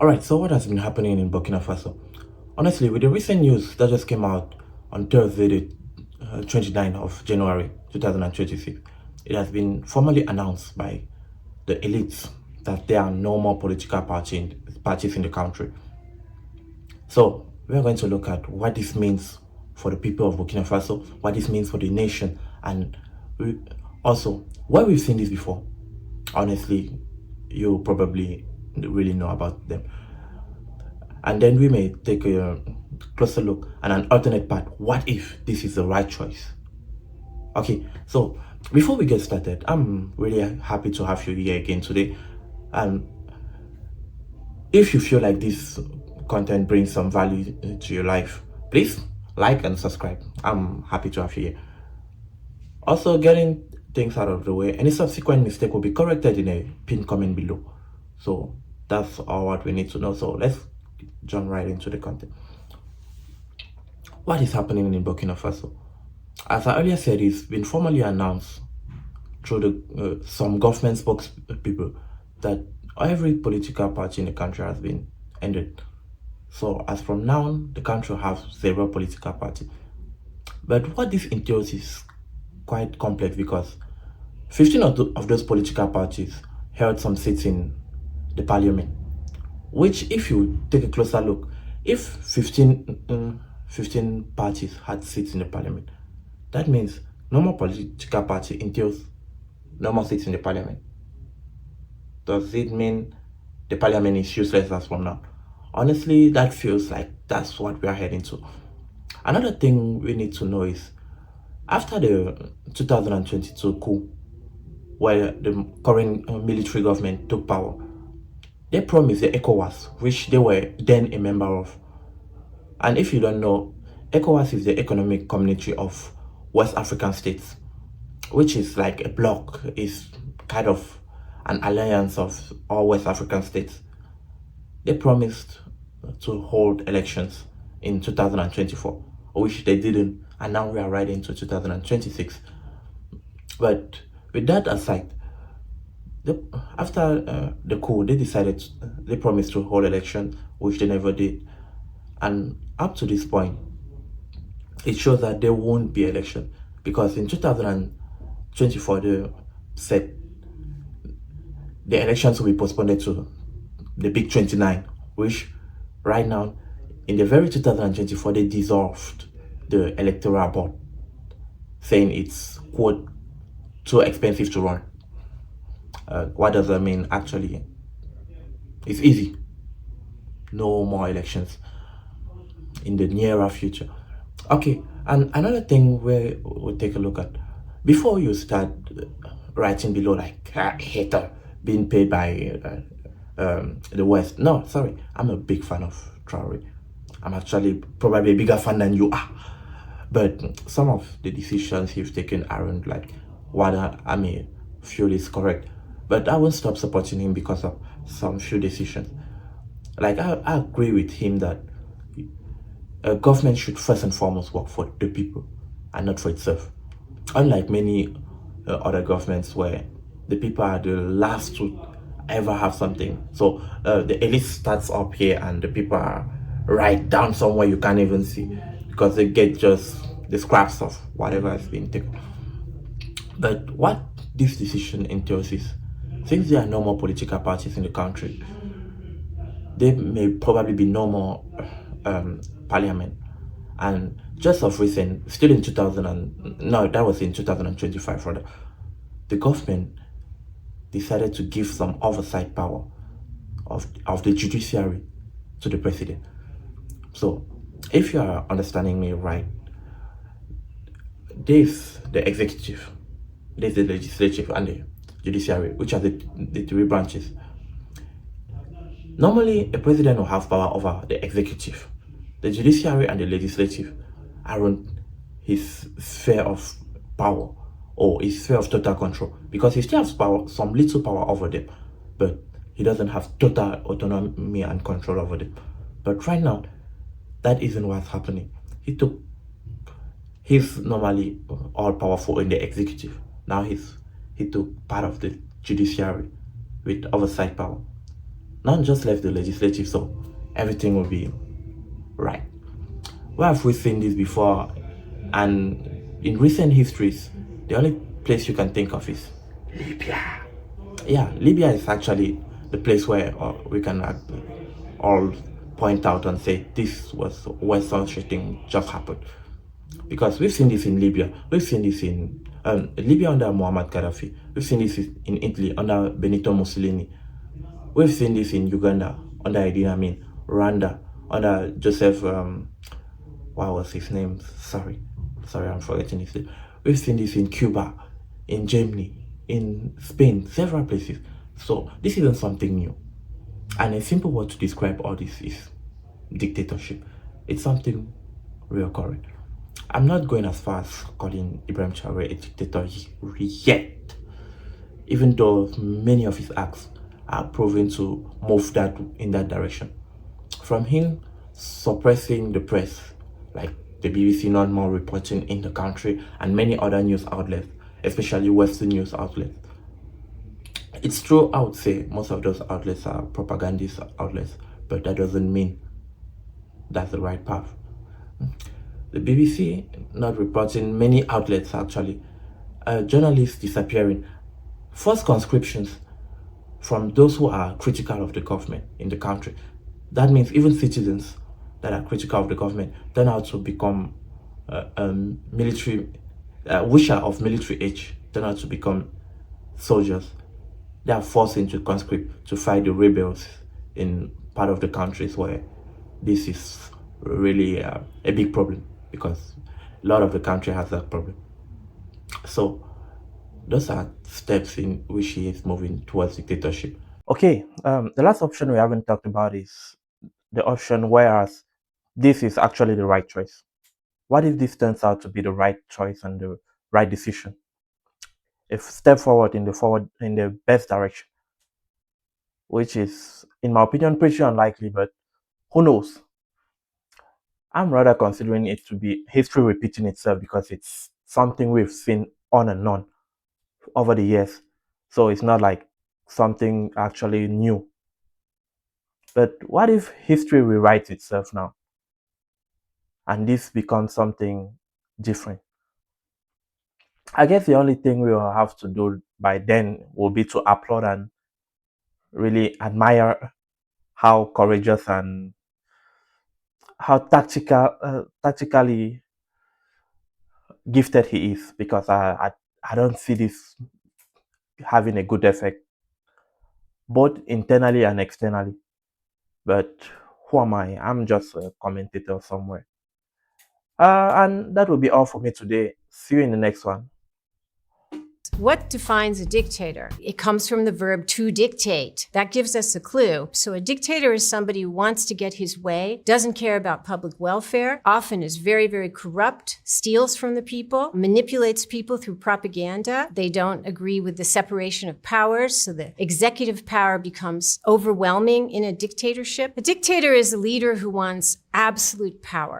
All right, so what has been happening in Burkina Faso? Honestly, with the recent news that just came out on Thursday, the 29th of January 2026, it has been formally announced by the elites that there are no more political parties in the country. So we are going to look at what this means for the people of Burkina Faso, what this means for the nation, and we, also where we've seen this before. Honestly, you probably really know about them. And then we may take a closer look at an alternate path. What if this is the right choice? Okay, so before we get started, I'm really happy to have you here again today. And if you feel like this content brings some value to your life, please like and subscribe. I'm happy to have you here. Also, getting things out of the way, any subsequent mistake will be corrected in a pinned comment below. So that's all what we need to know. So let's jump right into the content. What is happening in Burkina Faso? As I earlier said, it's been formally announced through some government spokespeople that every political party in the country has been ended. So as from now, the country has zero political party. But what this entails is quite complex because 15 of those political parties held some seats in the parliament, which if you take a closer look, if 15 parties had seats in the parliament, that means no more political party entails no more seats in the parliament. Does it mean the parliament is useless as from now? Honestly, that feels like that's what we are heading to. Another thing we need to know is after the 2022 coup, where the current military government took power, they promised the ECOWAS, which they were then a member of. And if you don't know, ECOWAS is the economic community of West African states, which is like a bloc, is kind of an alliance of all West African states. They promised to hold elections in 2024, which they didn't, and now we are right into 2026. But with that aside, after the coup, they promised to hold elections, which they never did. And up to this point, it shows that there won't be election because in 2024, they said the elections will be postponed to the big 29, which right now, in the very 2024, they dissolved the electoral board, saying it's, quote, too expensive to run. What does that mean? Actually, it's easy. No more elections in the nearer future. Okay, and another thing we'll take a look at, before you start writing below like hater being paid by the West. No, sorry, I'm a big fan of Traore. I'm actually probably a bigger fan than you are. But some of the decisions he's taken aren't like what I may feel is correct. But I won't stop supporting him because of some few decisions. Like I agree with him that a government should first and foremost work for the people and not for itself. Unlike many other governments where the people are the last to ever have something. So the elite starts up here and the people are right down somewhere you can't even see because they get just the scraps of whatever has been taken. But what this decision entails is, since there are no more political parties in the country, there may probably be no more parliament. And just of recent, still in 2025 rather, the government decided to give some oversight power of the judiciary to the president. So if you are understanding me right, there's the executive, there's the legislative and the judiciary, which are the three branches. Normally, a president will have power over the executive. The judiciary and the legislative aren't his sphere of power or his sphere of total control because he still has power, some little power over them, but he doesn't have total autonomy and control over them. But right now, that isn't what's happening. He's normally all powerful in the executive. Now he took part of the judiciary with oversight power. Not just left the legislative, so everything will be right. Where have we seen this before? And in recent histories, the only place you can think of is Libya. Yeah, Libya is actually the place where we can all point out and say this was where such a thing just happened. Because we've seen this in Libya, we've seen this in Libya under Muammar Gaddafi, we've seen this in Italy under Benito Mussolini, we've seen this in Uganda under Idi Amin, Rwanda under Joseph, what was his name? Sorry, I'm forgetting his name. We've seen this in Cuba, in Germany, in Spain, several places. So this isn't something new. And a simple word to describe all this is dictatorship. It's something reoccurring. I'm not going as far as calling Ibrahim Traore a dictator yet, even though many of his acts are proven to move in that direction. From him suppressing the press, like the BBC not more reporting in the country and many other news outlets, especially Western news outlets. It's true, I would say most of those outlets are propagandist outlets, but that doesn't mean that's the right path. The BBC not reporting, many outlets actually, journalists disappearing, forced conscriptions from those who are critical of the government in the country. That means even citizens that are critical of the government turn out to become military, which are of military age, turn out to become soldiers. They are forced into conscript to fight the rebels in part of the countries where this is really a big problem, because a lot of the country has that problem. So those are steps in which he is moving towards dictatorship. Okay, the last option we haven't talked about is the option whereas this is actually the right choice. What if this turns out to be the right choice and the right decision? A step forward in the best direction, which is, in my opinion, pretty unlikely, but who knows? I'm rather considering it to be history repeating itself, because it's something we've seen on and on over the years. So it's not like something actually new. But what if history rewrites itself now and this becomes something different? I guess the only thing we will have to do by then will be to applaud and really admire how courageous and how tactically gifted he is, because I don't see this having a good effect both internally and externally. But who am I? I'm just a commentator somewhere. And that will be all for me today. See you in the next one. What defines a dictator? It comes from the verb to dictate. That gives us a clue. So a dictator is somebody who wants to get his way, doesn't care about public welfare, often is very, very corrupt, steals from the people, manipulates people through propaganda. They don't agree with the separation of powers, so the executive power becomes overwhelming in a dictatorship. A dictator is a leader who wants absolute power.